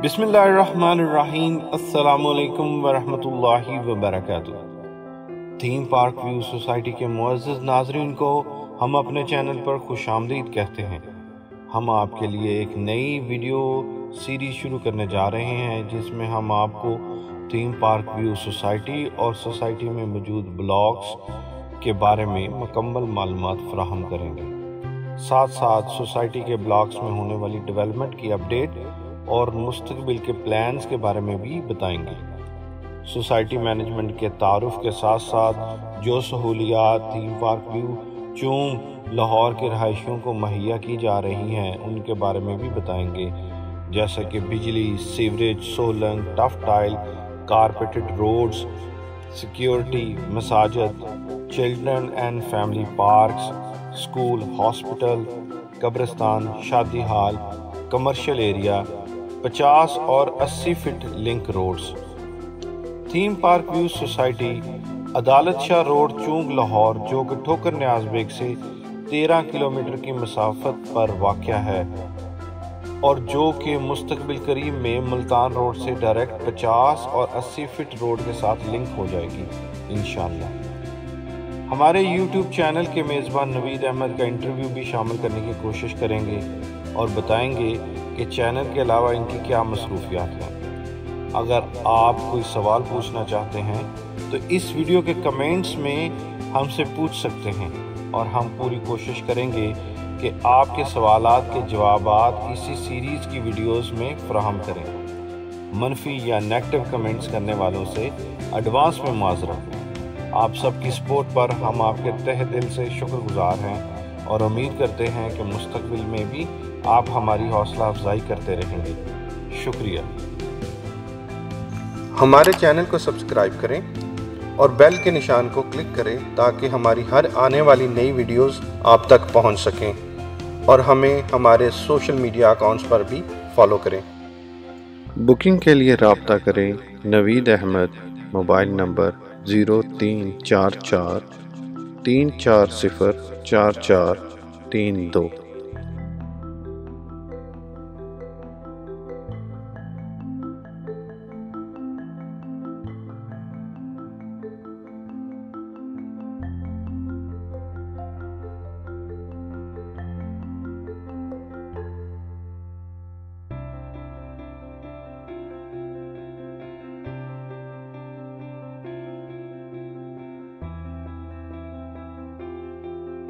بسم اللہ الرحمن الرحیم، السلام علیکم ورحمۃ اللہ وبرکاتہ۔ تھیم پارک وئیو سوسائٹی کے معزز ناظرین کو ہم اپنے چینل پر خوش آمدید کہتے ہیں۔ ہم آپ کے لیے ایک نئی ویڈیو سیریز شروع کرنے جا رہے ہیں جس میں ہم آپ کو تھیم پارک وئیو سوسائٹی اور سوسائٹی میں موجود بلاکس کے بارے میں مکمل معلومات فراہم کریں گے۔ ساتھ ساتھ سوسائٹی کے بلاکس میں ہونے والی ڈیولپمنٹ کی اپڈیٹ اور مستقبل کے پلانز کے بارے میں بھی بتائیں گے۔ سوسائٹی مینجمنٹ کے تعارف کے ساتھ ساتھ جو سہولیات تھیم پارک وئیو چونگ لاہور کے رہائشیوں کو مہیا کی جا رہی ہیں ان کے بارے میں بھی بتائیں گے، جیسے کہ بجلی، sewerage, soling, tough tile, carpeted roads, security, مساجد، children and family parks, school, hospital, قبرستان، شادی ہال، کمرشل ایریا، 50 اور 80 foot link roads. Theme park view society Adalat Shah road چونگ Lahore, جو کہ ٹھوکر نیاز بیگ سے 13 کلومیٹر کی مسافت پر واقع ہے اور جو کہ مستقبل قریب میں ملتان روڈ سے ڈائریکٹ 50 اور 80 فٹ روڈ کے ساتھ لنک ہو جائے گی انشاءاللہ۔ ہمارے یوٹیوب چینل کے میزبان نوید احمد کا انٹرویو بھی شامل کرنے کی کوشش کریں گے اور بتائیں گے کہ چینل کے علاوہ ان کی کیا مصروفیات ہیں۔ اگر آپ کوئی سوال پوچھنا چاہتے ہیں تو اس ویڈیو کے کمنٹس میں ہم سے پوچھ سکتے ہیں اور ہم پوری کوشش کریں گے کہ آپ کے سوالات کے جوابات اسی سیریز کی ویڈیوز میں فراہم کریں۔ منفی یا نیگیٹو کمنٹس کرنے والوں سے ایڈوانس میں معذرت۔ آپ سب کی سپورٹ پر ہم آپ کے تہہ دل سے شکر گزار ہیں اور امید کرتے ہیں کہ مستقبل میں بھی آپ ہماری حوصلہ افزائی کرتے رہیں گے۔ شکریہ۔ ہمارے چینل کو سبسکرائب کریں اور بیل کے نشان کو کلک کریں تاکہ ہماری ہر آنے والی نئی ویڈیوز آپ تک پہنچ سکیں، اور ہمیں ہمارے سوشل میڈیا اکاؤنٹس پر بھی فالو کریں۔ بکنگ کے لیے رابطہ کریں نوید احمد، موبائل نمبر 0344 340 4432۔